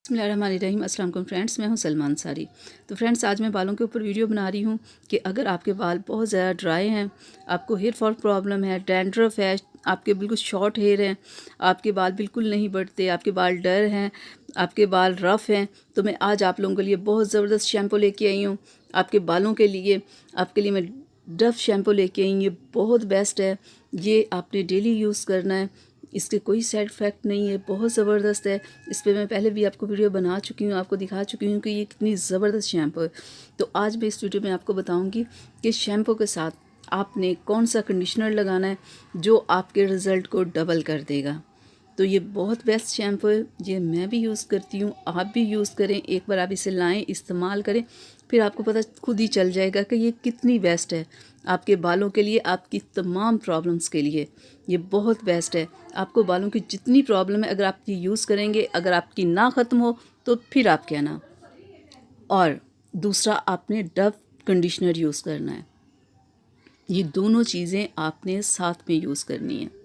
बिस्मिल्लाहिर्रहमानिर्रहीम। अस्सलाम वालेकुम फ्रेंड्स, मैं हूं सलमान सारी। तो फ्रेंड्स, आज मैं बालों के ऊपर वीडियो बना रही हूं कि अगर आपके बाल बहुत ज़्यादा ड्राई हैं, आपको हेयर फॉल प्रॉब्लम है, डैंड्रफ है, आपके बिल्कुल शॉर्ट हेयर हैं, आपके बाल बिल्कुल नहीं बढ़ते, आपके बाल डर हैं, आपके बाल रफ़ हैं, तो मैं आज आप लोगों के लिए बहुत ज़बरदस्त शैम्पू लेके आई हूँ आपके बालों के लिए। आपके लिए मैं डव शैम्पू लेके आई हूँ। ये बहुत बेस्ट है, ये आपने डेली यूज़ करना है, इसके कोई साइड इफ़ेक्ट नहीं है, बहुत ज़बरदस्त है। इस पे मैं पहले भी आपको वीडियो बना चुकी हूँ, आपको दिखा चुकी हूँ कि ये कितनी ज़बरदस्त शैम्पू है। तो आज मैं इस वीडियो में आपको बताऊँगी कि शैम्पू के साथ आपने कौन सा कंडीशनर लगाना है जो आपके रिज़ल्ट को डबल कर देगा। तो ये बहुत बेस्ट शैम्पू है, ये मैं भी यूज़ करती हूँ, आप भी यूज़ करें। एक बार आप इसे लाएं, इस्तेमाल करें, फिर आपको पता खुद ही चल जाएगा कि ये कितनी बेस्ट है आपके बालों के लिए, आपकी तमाम प्रॉब्लम्स के लिए। ये बहुत बेस्ट है। आपको बालों की जितनी प्रॉब्लम है, अगर आप ये यूज़ करेंगे, अगर आपकी ना ख़त्म हो तो फिर आप कहना। और दूसरा, आपने डव कंडीशनर यूज़ करना है। ये दोनों चीज़ें आपने साथ में यूज़ करनी है।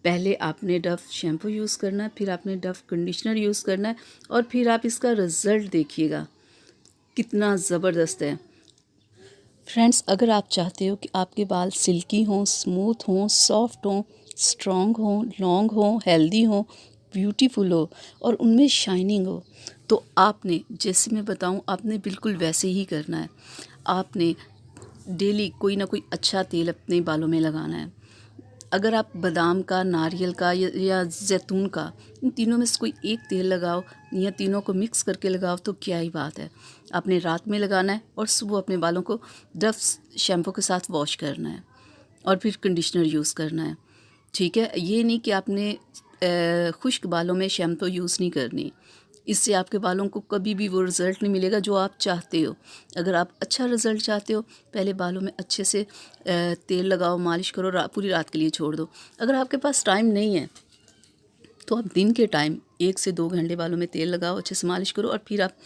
पहले आपने डव शैम्पू यूज़ करना है, फिर आपने डव कंडीशनर यूज़ करना है, और फिर आप इसका रिज़ल्ट देखिएगा कितना ज़बरदस्त है। फ्रेंड्स, अगर आप चाहते हो कि आपके बाल सिल्की हों, स्मूथ हों, सॉफ्ट हों, स्ट्रॉन्ग हों, लॉन्ग हों, हेल्दी हों, ब्यूटीफुल हो और उनमें शाइनिंग हो, तो आपने, जैसे मैं बताऊं, आपने बिल्कुल वैसे ही करना है। आपने डेली कोई ना कोई अच्छा तेल अपने बालों में लगाना है। अगर आप बादाम का, नारियल का या जैतून का, इन तीनों में से कोई एक तेल लगाओ या तीनों को मिक्स करके लगाओ तो क्या ही बात है। आपने रात में लगाना है और सुबह अपने बालों को डव शैम्पू के साथ वॉश करना है और फिर कंडीशनर यूज़ करना है। ठीक है, ये नहीं कि आपने खुश्क बालों में शैम्पू यूज़ नहीं करनी। इससे आपके बालों को कभी भी वो रिज़ल्ट नहीं मिलेगा जो आप चाहते हो। अगर आप अच्छा रिज़ल्ट चाहते हो, पहले बालों में अच्छे से तेल लगाओ, मालिश करो, पूरी रात के लिए छोड़ दो। अगर आपके पास टाइम नहीं है तो आप दिन के टाइम 1 से 2 घंटे बालों में तेल लगाओ, अच्छे से मालिश करो और फिर आप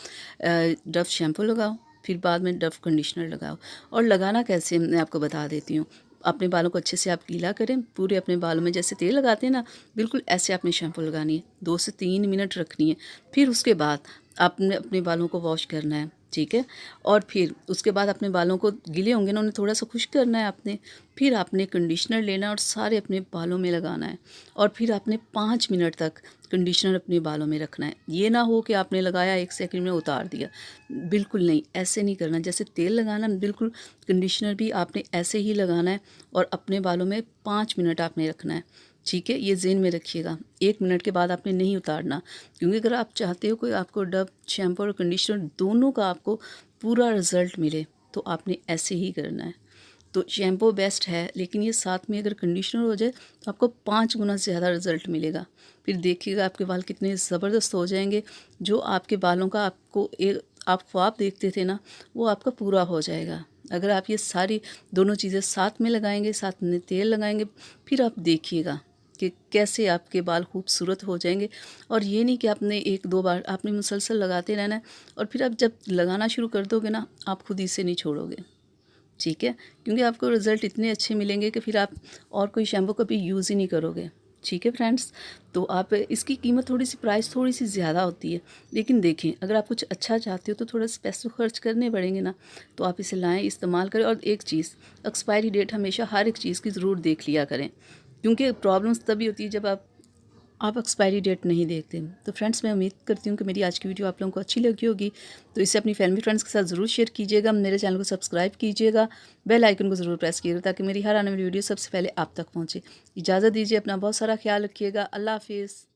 डव शैम्पू लगाओ, फिर बाद में डव कंडीशनर लगाओ। और लगाना कैसे, मैं आपको बता देती हूँ। अपने बालों को अच्छे से आप गीला करें, पूरे अपने बालों में जैसे तेल लगाते हैं ना, बिल्कुल ऐसे आपने शैम्पू लगानी है। 2 से 3 मिनट रखनी है। फिर उसके बाद आपने अपने बालों को वॉश करना है, ठीक है। और फिर उसके बाद अपने बालों को, गीले होंगे ना, उन्हें थोड़ा सा खुश्क करना है आपने। फिर आपने कंडीशनर लेना और सारे अपने बालों में लगाना है, और फिर आपने 5 मिनट तक कंडीशनर अपने बालों में रखना है। ये ना हो कि आपने लगाया 1 सेकंड में उतार दिया, बिल्कुल नहीं, ऐसे नहीं करना। जैसे तेल लगाना, बिल्कुल कंडीशनर भी आपने ऐसे ही लगाना है और अपने बालों में 5 मिनट आपने रखना है, ठीक है। ये ज़हन में रखिएगा, 1 मिनट के बाद आपने नहीं उतारना, क्योंकि अगर आप चाहते हो कि आपको डव शैम्पू और कंडीशनर दोनों का आपको पूरा रिज़ल्ट मिले, तो आपने ऐसे ही करना है। तो शैम्पू बेस्ट है, लेकिन ये साथ में अगर कंडीशनर हो जाए तो आपको 5 गुना ज़्यादा रिज़ल्ट मिलेगा। फिर देखिएगा आपके बाल कितने ज़बरदस्त हो जाएंगे। जो आपके बालों का आपको एक आप ख्वाब देखते थे ना, वो आपका पूरा हो जाएगा। अगर आप ये सारी दोनों चीज़ें साथ में लगाएंगे, साथ में तेल लगाएंगे, फिर आप देखिएगा कि कैसे आपके बाल खूबसूरत हो जाएंगे। और ये नहीं कि आपने 1-2 बार, आपने मुसलसल लगाते रहना है, और फिर आप जब लगाना शुरू कर दोगे ना, आप खुद ही से नहीं छोड़ोगे, ठीक है। क्योंकि आपको रिज़ल्ट इतने अच्छे मिलेंगे कि फिर आप और कोई शैम्पू कभी यूज़ ही नहीं करोगे, ठीक है फ्रेंड्स। तो आप, इसकी कीमत थोड़ी सी, प्राइस थोड़ी सी ज़्यादा होती है, लेकिन देखें, अगर आप कुछ अच्छा चाहते हो तो थोड़ा सा पैसे खर्च करने पड़ेंगे ना। तो आप इसे लाएँ, इस्तेमाल करें। और एक चीज़, एक्सपायरी डेट हमेशा हर एक चीज़ की ज़रूर देख लिया करें, क्योंकि प्रॉब्लम्स तभी होती है जब आप एक्सपायरी डेट नहीं देखते। तो फ्रेंड्स, मैं उम्मीद करती हूँ कि मेरी आज की वीडियो आप लोगों को अच्छी लगी होगी। तो इसे अपनी फैमिली फ्रेंड्स के साथ ज़रूर शेयर कीजिएगा, मेरे चैनल को सब्सक्राइब कीजिएगा, बेल आइकन को ज़रूर प्रेस कीजिएगा ताकि मेरी हर आने वाली वीडियो सबसे पहले आप तक पहुँचे। इजाज़त दीजिए, अपना बहुत सारा ख्याल रखिएगा। अल्लाह हाफिज़।